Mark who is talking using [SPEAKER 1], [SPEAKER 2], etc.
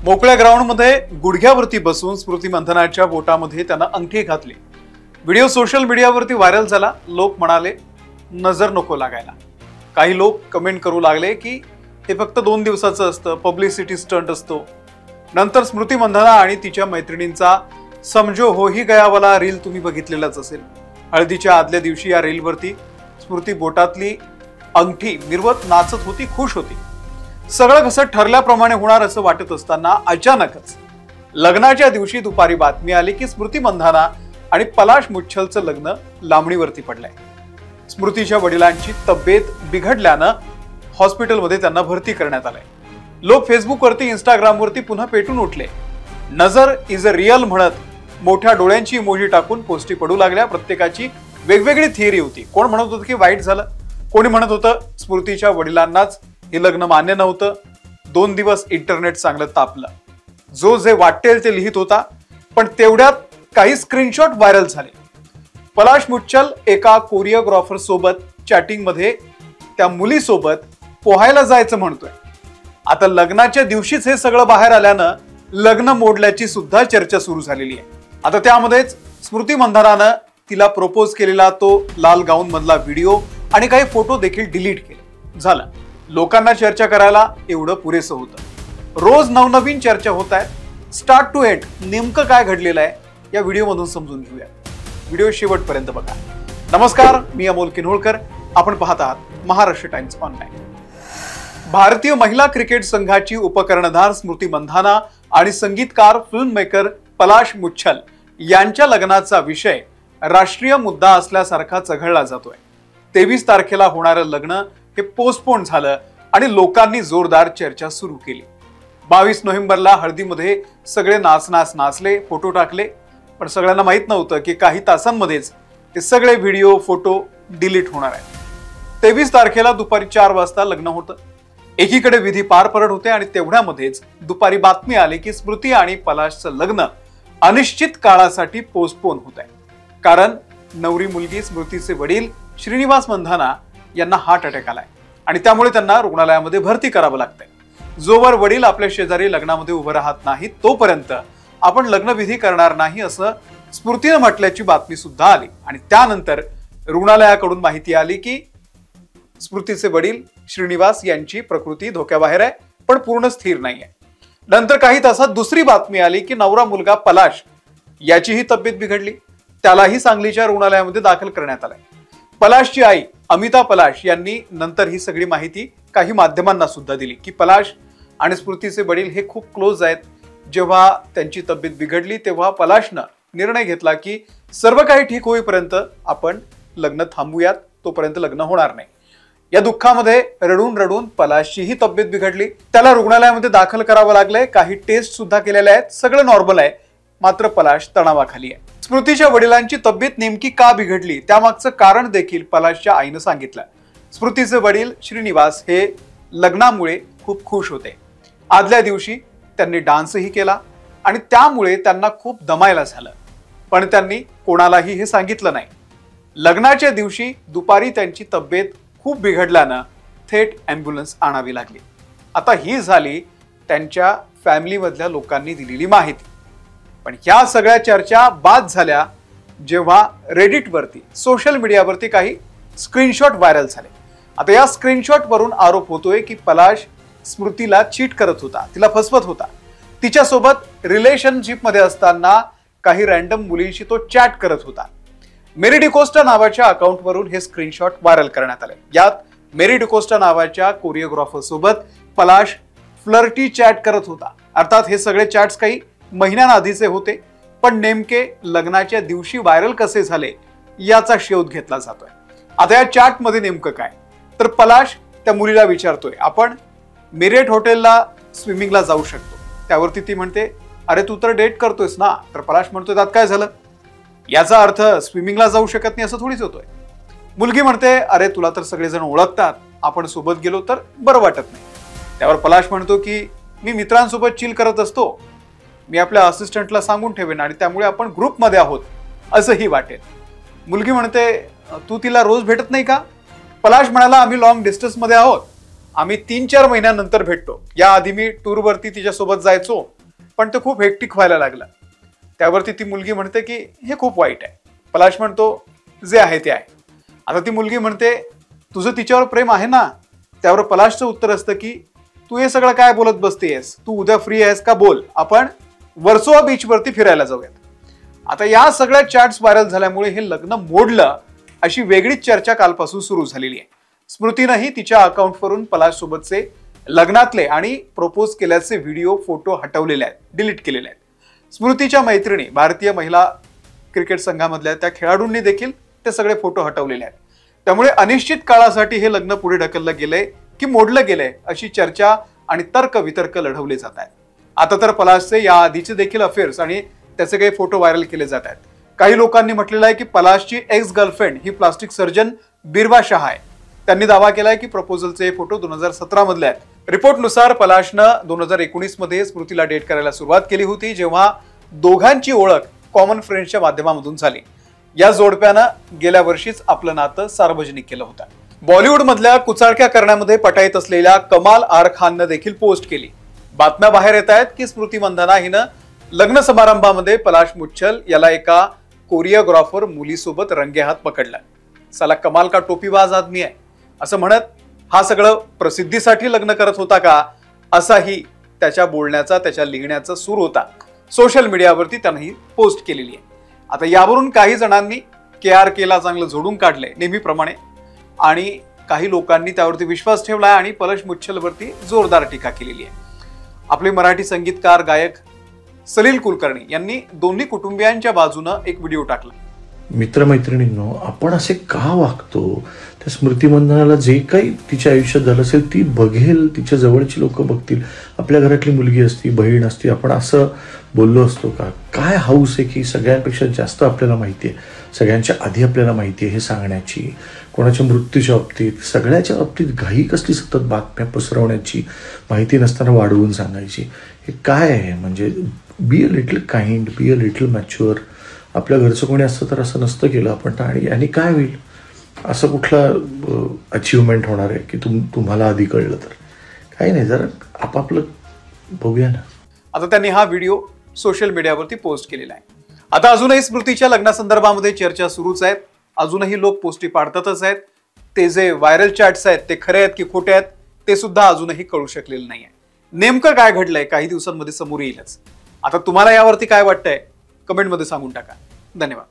[SPEAKER 1] मोकळ्या ग्राउंडमध्ये गुडघ्यावरती बसून स्मृती मंथनाच्या बोटामध्ये त्यानं अंगठी घातली। व्हिडिओ सोशल मीडियावरती व्हायरल झाला। लोक म्हणाले नजर नको लागायला। काही लोक कमेंट करू लागले की हे फक्त 2 दिवसाचं असतं, पब्लिसिटी स्टंट असतो। नंतर स्मृती मंथना आणि तिच्या मैत्रिणींचा समजो हो ही गयावाला रील तुम्ही बघितलेलाच असेल। हळदीच्या आदल्या दिवशी या रीलवरती स्मृती बोटातली अंगठी मिरवत नाचत होती, खुश होती। सगळं कसं ठरल्याप्रमाणे होणार असं वाटत असताना अचानकच लग्नाच्या दिवशी दुपारी बातमी आली की स्मृती मंथना आणि पलाश मुच्छलचं लग्न लांबणीवरती पडलंय। स्मृतीच्या वडिलांची तब्येत बिघडल्यानं हॉस्पिटलमध्ये त्यांना भरती करण्यात आलंय। लोक फेसबुकवरती, इंस्टाग्रामवरती पुन्हा पेटून उठले। नजर इज अ रिअल म्हणत मोठ्या डोळ्यांची इमोजी टाकून पोस्टी पडू लागल्या। प्रत्येकाची वेगवेगळी थिअरी होती। कोण म्हणत होतं की वाईट झालं, कोणी म्हणत होतं स्मृतीच्या वडिलांनाच हे लग्न मान्य नव्हतं। 2 दिवस इंटरनेट चांगलं तापलं। जो जे वाटेल ते लिहित होता, पण तेवढ्यात काही स्क्रीनशॉट व्हायरल झाले। पलाश मुच्छल एका कोरिओग्राफर सोबत चॅटिंग मध्ये त्या मुलीसोबत पोहायला जायचं म्हणतोय। आता लग्नाच्या दिवशीच हे सगळं बाहेर आल्यानं लग्न मोडल्याची सुद्धा चर्चा सुरू झालेली आहे। आता त्यामध्येच स्मृती मंथनानं तिला प्रपोज केलेला तो लाल गाऊन मधला व्हिडिओ आणि काही फोटो देखील डिलीट केले। झालं, लोकांना चर्चा करायला एवढं पुरेसं होतं। रोज नवनवीन चर्चा होत आहेत। स्टार्ट टू एंड नेमकं काय घडलेलं आहे या व्हिडिओ मधून समजून घेऊया। व्हिडिओ शेवटपर्यंत बघा। नमस्कार, मी अमोल किन्होळकर, आपण पाहत आहात महाराष्ट्र टाइम्स ऑनलाईन। भारतीय महिला क्रिकेट संघाची उपकर्णधार स्मृती मंथना आणि संगीतकार फिल्म मेकर पलाश मुच्छल यांच्या लग्नाचा विषय राष्ट्रीय मुद्दा असल्यासारखा चघळला जातोय। 23 तारखेला होणारं लग्न हे पोस्टपोन झालं आणि लोकांनी जोरदार चर्चा सुरू केली। 22 नोव्हेंबरला हळदीमध्ये सगळे नाचले, फोटो टाकले, पण सगळ्यांना माहित नव्हतं की काही तासांमध्येच हे सगळे व्हिडिओ, फोटो डिलीट होणार आहेत। 23 तारखेला दुपारी 4 वाजता लग्न होतं। एकीकडे विधी पार पडत होते आणि तेवढ्यामध्येच दुपारी बातमी आली की स्मृती आणि पलाशचं लग्न अनिश्चित काळासाठी पोस्टपोन होत आहे। कारण नवरी मुलगी स्मृतीचे वडील श्रीनिवास मंथना यांना हार्ट अटॅक आलाय आणि त्यामुळे त्यांना रुग्णालयामध्ये भरती करावं लागतंय। जोवर वडील आपल्या शेजारी लग्नामध्ये उभं राहत नाहीत तोपर्यंत आपण लग्नविधी करणार नाही असं स्मृतीने म्हटल्याची बातमी सुद्धा आली आणि त्यानंतर रुग्णालयाकडून माहिती आली की स्मृतीचे वडील श्रीनिवास यांची प्रकृती धोक्याबाहेर आहे, पण पूर्ण स्थिर नाहीये। नंतर काही तासात दुसरी बातमी आली की नवरा मुलगा पलाश याचीही तब्येत बिघडली, त्यालाही सांगलीच्या रुग्णालयामध्ये दाखल करण्यात आलंय। पलाशची आई अमिता पलाश यांनी नंतर ही सगळी माहिती काही माध्यमांना सुद्धा दिली की पलाश आणि स्मृतीचे वडील हे खूप क्लोज आहेत। जेव्हा त्यांची तब्येत बिघडली तेव्हा पलाशनं निर्णय घेतला की सर्व काही ठीक होईपर्यंत आपण लग्न थांबूयात, तोपर्यंत लग्न होणार नाही। या दुःखामध्ये रडून रडून पलाशचीही तब्येत बिघडली, त्याला रुग्णालयामध्ये दाखल करावं लागलंय। काही टेस्ट सुद्धा केलेल्या आहेत, सगळं नॉर्मल आहे, मात्र पलाश तणावाखाली आहे। स्मृतीच्या वडिलांची तब्येत नेमकी का बिघडली त्यामागचं कारण देखील पलाशच्या आईनं सांगितलं। स्मृतीचे वडील श्रीनिवास हे लग्नामुळे खूप खुश होते। आदल्या दिवशी त्यांनी डान्सही केला आणि त्यामुळे त्यांना खूप दमायला झालं, पण त्यांनी कोणालाही हे सांगितलं नाही। लग्नाच्या दिवशी दुपारी त्यांची तब्येत खूप बिघडल्यानं थेट ॲम्ब्युलन्स आणावी लागली। आता ही झाली त्यांच्या फॅमिलीमधल्या लोकांनी दिलेली माहिती। पण ह्या सगळ्या चर्चा बाद झाल्या जेव्हा रेडिटवरती, सोशल मीडियावरती काही स्क्रीनशॉट व्हायरल झाले। आता या स्क्रीनशॉट वरून आरोप होतोय की पलाश स्मृतीला चीट करत होता, तिला फसवत होता। तिच्यासोबत रिलेशनशिप मध्ये असताना काही रॅन्डम मुलींशी तो चॅट करत होता। मेरी डिकोस्टा नावाच्या अकाउंटवरून हे स्क्रीनशॉट व्हायरल करण्यात आले। यात मेरी डिकोस्टा नावाच्या कोरिओग्राफर सोबत पलाश फ्लर्टी चॅट करत होता। अर्थात हे सगळे चॅट्स काही महिन्यांआधीचे होते, पण नेमके लग्नाच्या दिवशी व्हायरल कसे झाले याचा शोध घेतला जातोय। आता या चॅट मध्ये नेमकं काय, तर पलाश त्या मुलीला विचारतोय आपण मेरिट हॉटेलला स्विमिंगला जाऊ शकतो। त्यावरती ती म्हणते अरे तू तर डेट करतोयस ना। तर पलाश म्हणतोय त्यात काय झालं, याचा अर्थ स्विमिंगला जाऊ शकत नाही असं थोडीच होतोय। मुलगी म्हणते अरे तुला तर सगळेजण ओळखतात, आपण सोबत गेलो तर बरं वाटत नाही। त्यावर पलाश म्हणतो की मी मित्रांसोबत चिल करत असतो, मी आपल्या असिस्टंटला सांगून ठेवेन आणि त्यामुळे आपण ग्रुपमध्ये आहोत असंही वाटेल। मुलगी म्हणते तू तिला रोज भेटत नाही का? पलाश म्हणाला आम्ही लॉंग डिस्टन्स मध्ये आहोत, आम्ही 3-4 महिन्यानंतर भेटतो. याआधी मी टूरवरती तिच्यासोबत जायचो, पण ते खूप हेक्टिक व्हायला लागलं. त्यावरती ती मुलगी म्हणते की हे खूप वाईट आहे. पलाश म्हणतो जे आहे ते आहे. आता ती मुलगी म्हणते तुझं तिच्यावर प्रेम आहे ना? त्यावर पलाशचं उत्तर असतं की तू हे सगळं काय बोलत बसतेस, तू उद्या फ्री आहेस का बोल, आपण वर्सोवा बीचवरती फिरायला जाऊयात. आता या सगळ्या चॅट्स व्हायरल झाल्यामुळे हे लग्न मोडलं अशी वेगळीच चर्चा कालपासून सुरू झालेली आहे. स्मृतीनंही तिच्या अकाउंटवरून पलाश सोबतचे लग्नातले आणि प्रपोज केल्याचे व्हिडिओ फोटो हटवलेले आहेत, डिलीट केलेले आहेत. स्मृतीच्या मैत्रिणी भारतीय महिला क्रिकेट संघामधल्या त्या खेळाडूंनी देखील ते सगळे फोटो हटवलेले आहेत. त्यामुळे अनिश्चित काळासाठी हे लग्न पुढे ढकललं गेलंय की मोडलं गेलंय अशी चर्चा आणि तर्क वितर्क लढवले जात आहेत. आता तर पलाशचे या आधीचे देखील अफेअर्स आणि त्याचे काही फोटो व्हायरल केले जात आहेत. काही लोकांनी म्हटलेलं आहे की पलाशची एक्स गर्लफ्रेंड ही प्लास्टिक सर्जन बिरवा शाह आहे. त्यांनी दावा केलाय की प्रपोजलचे फोटो 2017 मधले आहेत. रिपोर्टनुसार पलाशनं 2019 मध्ये स्मृतीला डेट करायला सुरुवात केली होती, जेव्हा दोघांची ओळख कॉमन फ्रेंड्सच्या माध्यमातून झाली. या जोडप्यानं गेल्या वर्षीच आपलं नातं सार्वजनिक केलं होतं. बॉलिवूड मधल्या कुचाळक्या करण्यामध्ये पटाईत असलेल्या कमाल आर खाननं देखील पोस्ट केली. बातम्या बाहेर येत आहेत की स्मृती मंधाना हिनं लग्न समारंभामध्ये पलाश मुच्छल याला एका कोरिओग्राफर मुलीसोबत रंगेहात पकडला. साला कमाल का टोपीबाज आदमी आहे असं म्हणत हा सगळं प्रसिद्धीसाठी लग्न करत होता का, असाही त्याच्या बोलण्याचा त्याच्या लिहिण्याचा सूर होता. सोशल मीडियावरती त्यानं ही पोस्ट केलेली आहे. आता यावरून काही जणांनी KRKला चांगलं झोडून काढलंय नेहमीप्रमाणे, आणि काही लोकांनी त्यावरती विश्वास ठेवलाय आणि पलाश मुच्छलवरती जोरदार टीका केलेली आहे. आपले मराठी संगीतकार गायक सलील कुलकर्णी यांनी दोन्ही कुटुंबियांच्या बाजूनं एक व्हिडिओ टाकला.
[SPEAKER 2] मित्रमैत्रिणींनो, आपण असे का वागतो? त्या स्मृती मंधानाला जे काही तिच्या आयुष्यात झालं असेल ती बघेल, तिच्या जवळची लोक बघतील. आपल्या घरातली मुलगी असती, बहीण असती, आपण असं बोललो असतो का? काय हौस आहे की सगळ्यांपेक्षा जास्त आपल्याला माहिती आहे, सगळ्यांच्या आधी आपल्याला माहिती आहे हे सांगण्याची, कोणाच्या मृत्यूच्या बाबतीत, सगळ्याच्या बाबतीत घाई कसली सतत बातम्या पसरवण्याची, माहिती नसताना वाढवून सांगायची. हे काय आहे? म्हणजे be a little kind, be a little mature. आपल्या घरचं कोणी असतं तर असं नसतं केलं आपण, आणि काय होईल? असं कुठला अचिव्हमेंट होणार आहे की तुम्हाला आधी कळलं तर? काही नाही, जरा आपापलं बघूया ना.
[SPEAKER 1] आता त्यांनी हा व्हिडिओ सोशल मीडियावरती पोस्ट केलेला आहे. आता अजूनही स्मृतीच्या लग्नासंदर्भामध्ये चर्चा सुरूच आहेत. अजूनही लोक पोस्टी पाडतातच आहेत. ते जे व्हायरल चॅट्स आहेत ते खरे आहेत की खोटे आहेत ते सुद्धा अजूनही कळू शकलेलं नाहीये. नेमकं काय घडलंय काही दिवसांमध्ये समोर येईलच. आता तुम्हाला यावरती काय वाटतंय कमेंटमध्ये सांगून टाका. धन्यवाद.